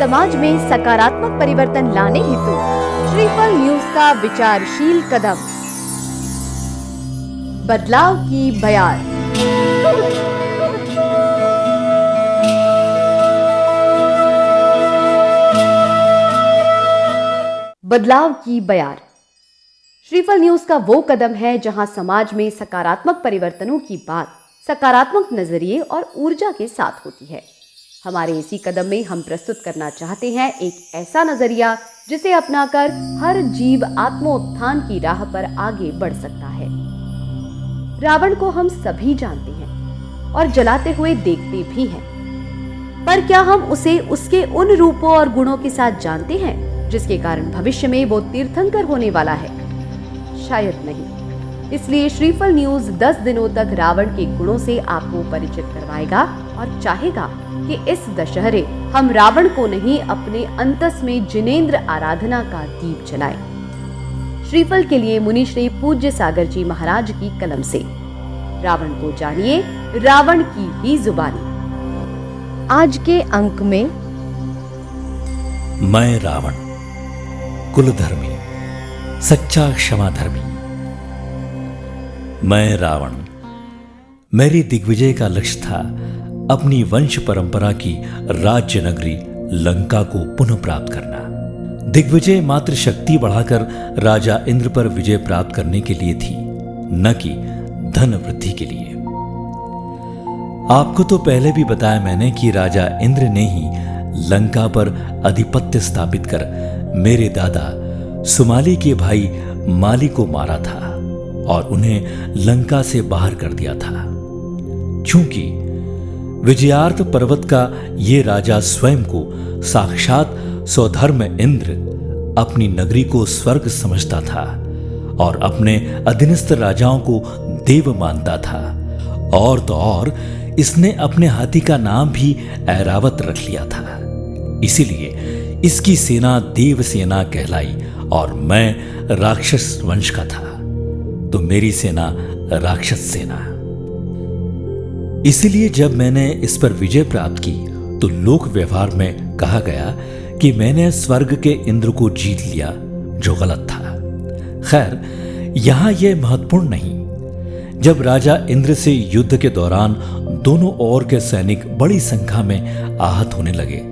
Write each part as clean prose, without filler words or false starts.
समाज में सकारात्मक परिवर्तन लाने हेतु श्रीफल न्यूज का विचारशील कदम। बदलाव की बयार। बदलाव की बयार श्रीफल न्यूज का वो कदम है जहां समाज में सकारात्मक परिवर्तनों की बात सकारात्मक नजरिए और ऊर्जा के साथ होती है। हमारे इसी कदम में हम प्रस्तुत करना चाहते हैं एक ऐसा नजरिया जिसे अपनाकर हर जीव आत्मोत्थान की राह पर आगे बढ़ सकता है। रावण को हम सभी जानते हैं और जलाते हुए देखते भी हैं, पर क्या हम उसे उसके उन रूपों और गुणों के साथ जानते हैं जिसके कारण भविष्य में वो तीर्थंकर होने वाला है? शायद नहीं। इसलिए श्रीफल न्यूज 10 दिनों तक रावण के गुणों से आपको परिचित करवाएगा और चाहेगा कि इस दशहरे हम रावण को नहीं अपने अंतस में जिनेंद्र आराधना का दीप जलाएं। श्रीफल के लिए मुनि श्री पूज्य सागर जी महाराज की कलम से रावण को जानिए रावण की ही जुबानी। आज के अंक में मैं रावण, कुलधर्मी, सच्चा क्षमाधर्मी। मैं रावण, मेरी दिग्विजय का लक्ष्य था अपनी वंश परंपरा की राज्य नगरी लंका को पुनः प्राप्त करना। दिग्विजय मात्र शक्ति बढ़ाकर राजा इंद्र पर विजय प्राप्त करने के लिए थी, न कि धन वृद्धि के लिए। आपको तो पहले भी बताया मैंने कि राजा इंद्र ने ही लंका पर आधिपत्य स्थापित कर मेरे दादा सुमाली के भाई माली को मारा था और उन्हें लंका से बाहर कर दिया था। चूंकि विजयार्थ पर्वत का ये राजा स्वयं को साक्षात स्वधर्म इंद्र अपनी नगरी को स्वर्ग समझता था और अपने अधीनस्थ राजाओं को देव मानता था। और तो और इसने अपने हाथी का नाम भी ऐरावत रख लिया था। इसीलिए इसकी सेना देव सेना कहलाई और मैं राक्षस वंश का था, तो मेरी सेना राक्षस सेना। इसलिए जब मैंने इस पर विजय प्राप्त की तो लोक व्यवहार में कहा गया कि मैंने स्वर्ग के इंद्र को जीत लिया, जो गलत था। खैर, यहां यह महत्वपूर्ण नहीं। जब राजा इंद्र से युद्ध के दौरान दोनों ओर के सैनिक बड़ी संख्या में आहत होने लगे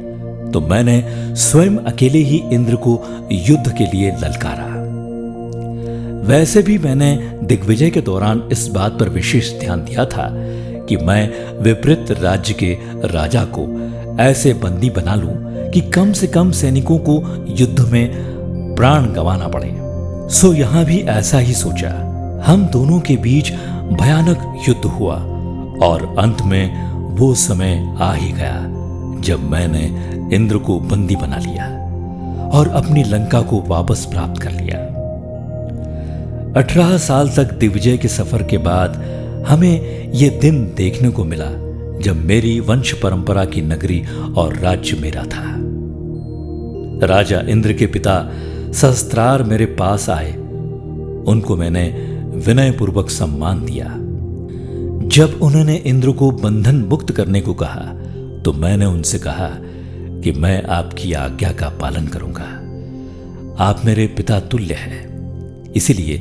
तो मैंने स्वयं अकेले ही इंद्र को युद्ध के लिए ललकारा। वैसे भी मैंने दिग्विजय के दौरान इस बात पर विशेष ध्यान दिया था कि मैं विपरीत राज्य के राजा को ऐसे बंदी बना लूं कि कम से कम सैनिकों को युद्ध में प्राण गंवाना पड़े। सो यहां भी ऐसा ही सोचा। हम दोनों के बीच भयानक युद्ध हुआ और अंत में वो समय आ ही गया जब मैंने इंद्र को बंदी बना लिया और अपनी लंका को वापस प्राप्त कर लिया। 18 साल तक दिग्विजय के सफर के बाद हमें यह दिन देखने को मिला जब मेरी वंश परंपरा की नगरी और राज्य मेरा था। राजा इंद्र के पिता सहस्त्रार मेरे पास आए। उनको मैंने विनयपूर्वक सम्मान दिया। जब उन्होंने इंद्र को बंधन मुक्त करने को कहा तो मैंने उनसे कहा कि मैं आपकी आज्ञा का पालन करूंगा। आप मेरे पिता तुल्य हैं, इसीलिए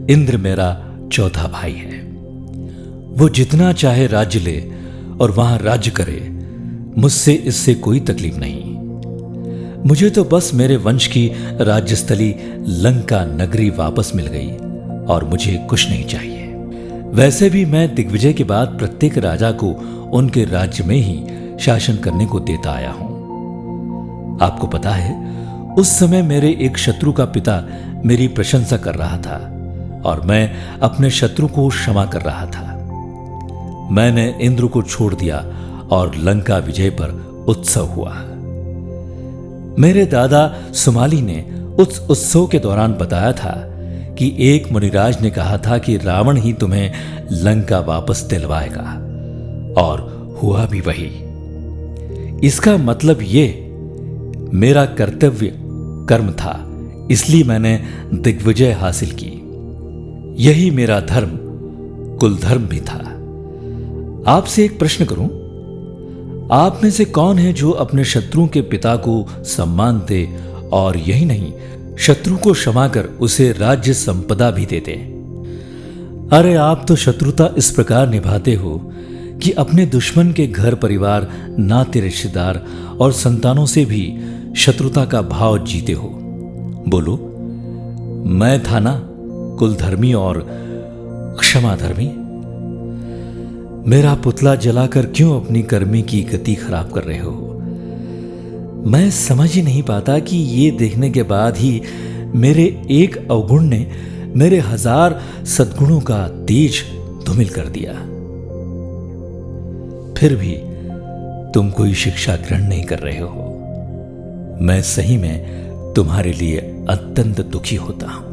इंद्र मेरा चौथा भाई है। वो जितना चाहे राज्य ले और वहां राज्य करे, मुझसे इससे कोई तकलीफ नहीं। मुझे तो बस मेरे वंश की राज्यस्थली लंका नगरी वापस मिल गई और मुझे कुछ नहीं चाहिए। वैसे भी मैं दिग्विजय के बाद प्रत्येक राजा को उनके राज्य में ही शासन करने को देता आया हूं। आपको पता है, उस समय मेरे एक शत्रु का पिता मेरी प्रशंसा कर रहा था और मैं अपने शत्रु को क्षमा कर रहा था। मैंने इंद्र को छोड़ दिया और लंका विजय पर उत्सव हुआ। मेरे दादा सुमाली ने उस उत्सव के दौरान बताया था कि एक मुनिराज ने कहा था कि रावण ही तुम्हें लंका वापस दिलवाएगा, और हुआ भी वही। इसका मतलब ये मेरा कर्तव्य कर्म था, इसलिए मैंने दिग्विजय हासिल की। यही मेरा धर्म कुल धर्म भी था। आपसे एक प्रश्न करूं, आप में से कौन है जो अपने शत्रु के पिता को सम्मान दे और यही नहीं, शत्रु को क्षमा कर उसे राज्य संपदा भी देते? अरे आप तो शत्रुता इस प्रकार निभाते हो कि अपने दुश्मन के घर परिवार, नाते रिश्तेदार और संतानों से भी शत्रुता का भाव जीते हो। बोलो, मैं था ना कुलधर्मी और क्षमाधर्मी? मेरा पुतला जलाकर क्यों अपनी कर्मी की गति खराब कर रहे हो? मैं समझ ही नहीं पाता कि ये देखने के बाद ही मेरे एक अवगुण ने मेरे 1000 सद्गुणों का तेज धूमिल कर दिया। फिर भी तुम कोई शिक्षा ग्रहण नहीं कर रहे हो। मैं सही में तुम्हारे लिए अत्यंत दुखी होता हूं।